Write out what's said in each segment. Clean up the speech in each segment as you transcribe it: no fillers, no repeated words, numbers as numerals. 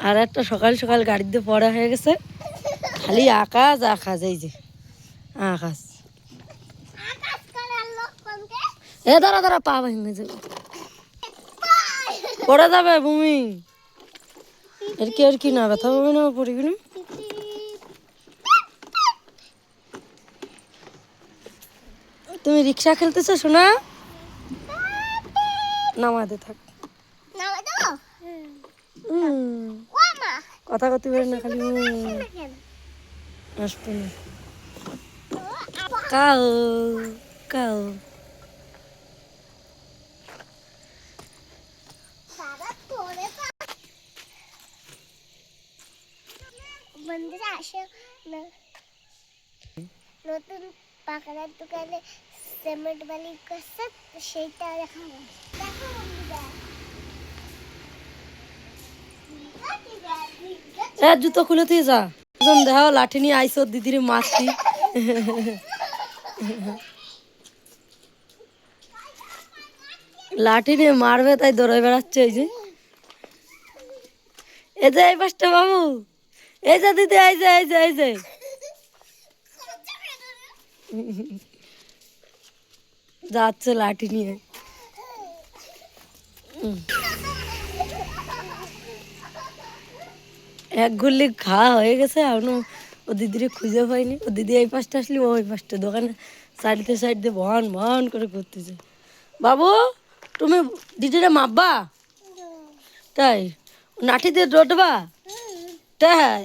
আর একটা সকাল সকাল গাড়িতে পড়া হয়ে গেছে, খালি আকাশ আকাশ। এই যে আকাশ। এ দাঁড়া দাঁড়া, পা ভেঙে যাবে, পড়ে যাবে ভূমি। আর কি না ব্যথা পাবে না পড়ে গেলে। তুমি রিক্সা খেলতেছো শোনা? নামাতে থাক। কথা করতে পারে না, খালি আসবে না। Cow cow. বন্ধুরা আসে নতুন পাকার দোকানে সিমেন্ট বালি করছে, সেইটা দেখাবো। দেখো বন্ধুরা, জুতো খুলে তুই যা। দেখাও লাঠি নিয়ে আইসো দিদির মাছটি। লাঠি নিয়ে মারবে তাই দৌড়াই বেড়াচ্ছে। এই যে এই পাশটা বাবু, এই যে দিদি, এই যে এই যে এই যে যাচ্ছে লাঠি নিয়ে। এক গুল্লি খাওয়া হয়ে গেছে, এখনো ও দিদিরে খুঁজে পাইনি। ও দিদি এই পাশটা আসলি, ও ওই পাশটা দোকানে সাইডে সাইডে ভন ভন করে ঘুরতেছে। বাবু তুমি দিদিরে মাপবা? তাই লাঠি দিয়ে ডটবা? তাই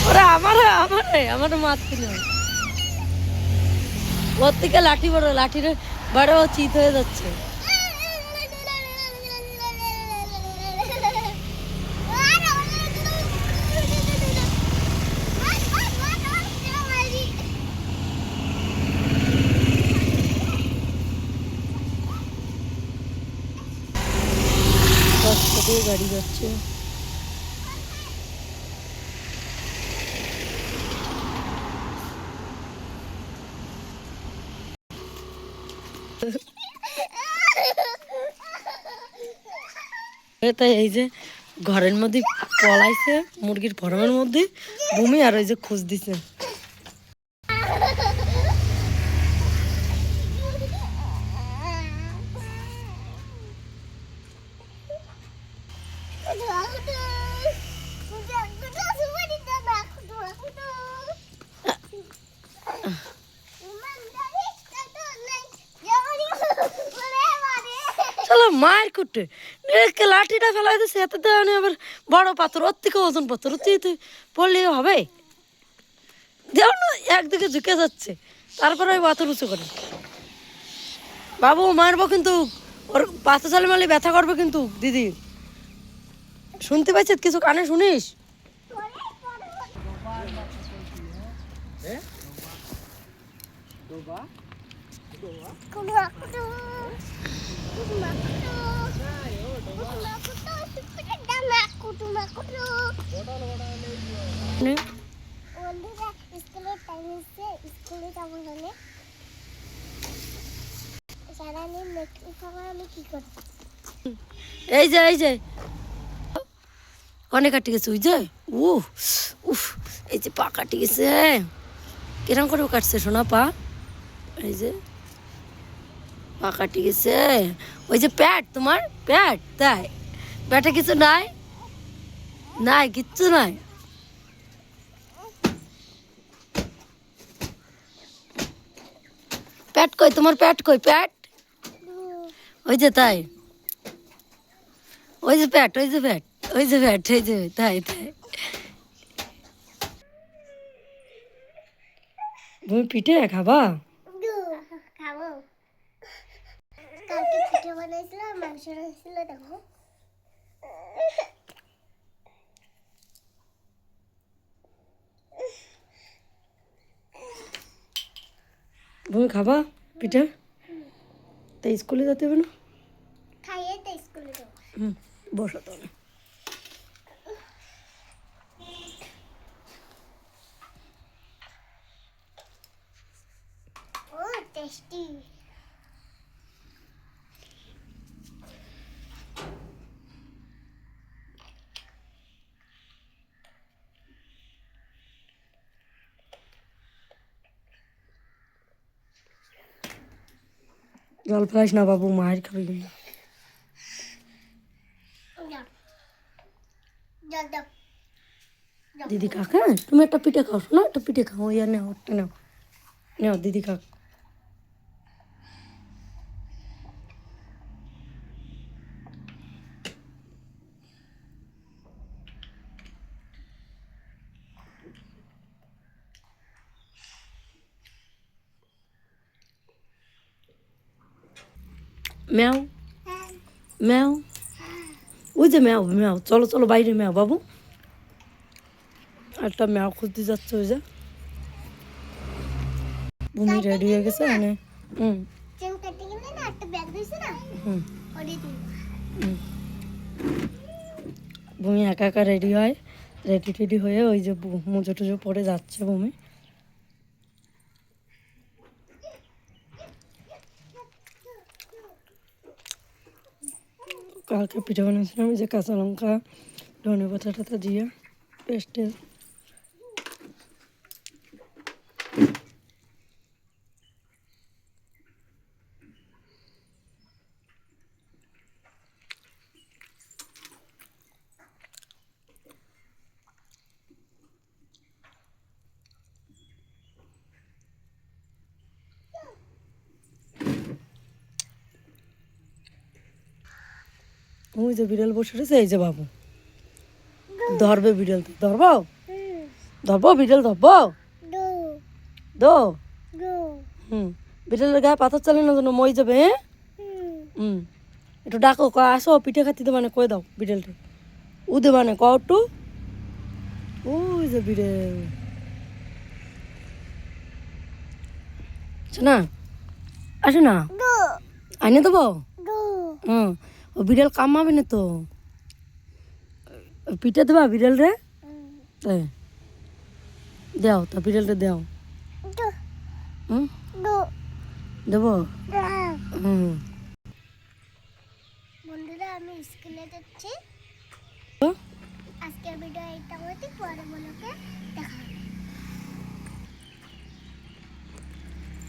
ওরা আমার মারছিল। ওর থেকে লাঠি বড়, লাঠির বড় চিত হয়ে যাচ্ছে। রাস্তা দিয়ে গাড়ি যাচ্ছে। তাই এই যে ঘরের মধ্যে পলাইছে, মুরগির ফার্মের মধ্যে ভূমি, আর ওই যে খোঁজ দিছে। মায়ের কুটে লাঠিটা ফেলাই দিচ্ছে, এত দেওয়া আবার বড় পাথর, ওর থেকে ওজন পাথর, ওর থেকে পড়লে হবে? দেও না, একদিকে ঝুঁকে যাচ্ছে, তারপরে ওই পাথর উঁচু করে। বাবু মারবো কিন্তু, ওর পাথর চালে মারলে ব্যথা করবে কিন্তু দিদি। শুনতে পাইছিস কিছু, কানে শুনিস? এই যে এই যে অনেক কাটি গেছে, ওই যে উফ, এই যে পা কাটি গেছে। কিরম করে কাটছে শোনা পা? এই যে পা কাটি গেছে। ওই যে প্যাট, তোমার প্যাট, তাই প্যাটে কিছু নাই? নাই, কিচ্ছু নাই। প্যাট কই তোমার? প্যাট কই? প্যাট ওই যে, তাই ওই যে প্যাট, ওই যে প্যাট, ওই যে প্যাট, এই যে, তাই তাই। তুমি পিঠে খাবা? খাবো। কালকে পিঠে বানাইছিলাম, মাংস রাখছিল, দেখো। তুমি খাবা পিঠে? তাই স্কুলে যেতে হবে না? খাইয়ে তো স্কুলে তুলে দাও। বসো তুমি। ও টেস্টি। জল ফেলাইস না বাবু, মায়ের খাবি কিন্তু। দাও জল দাও। দিদি কাক, হ্যাঁ তুমি একটা পিঠে খাও না, একটা পিঠে খাও, ইয়া নেও, একটা নেও, নেও দিদি কাক। ম্যাও ম্যাও, ওই যে ম্যাও ম্যাও, চলো চলো বাইরে ম্যাও বাবু। একটা ম্যাও খুঁজতে যাচ্ছে ওই যে। ভূমি রেডি হয়ে গেছে মানে। চেন কাটতে গেলে না একটা ব্যাগ দিয়েছে না, হুম ওরে দিই। ভূমি একা একা রেডি হয়, রেডি টেডি হয়ে ওই যে মুজো টুজো পরে যাচ্ছে ভূমি। কালকে পিঠে বানিয়েছিলাম ওই যে কাঁচা লঙ্কা ধনে পাতা টাতা দিয়ে পেস্টে। ওই যে বিড়াল বসে রয়েছে, এই যে বাবু ধরবে বিড়াল, ধরবো ধরবো বিড়াল ধরবো, দো দো। দো। বিড়ালের গায়ে পাথর চালে না যেন মই যাবে, হ্যাঁ। একটু ডাকো, আসো পিঠে খাতি দেবানে কয়ে দাও বিড়ালটা, উ দেবানে ক একটু। ওই যে বিড়াল না, আসে না, দো আইনে দেবো। দো। ও বিড়াল কামাবে না তো, পিঠে দেবা বিড়াল রে, তাই দেও তা বিড়ালটা দেও। দো হুম দো। দেবো। বন্ধুরা আমি স্কুলে যাচ্ছি। আজকের ভিডিও এটা হতে পরে বলোকে দেখা হবে।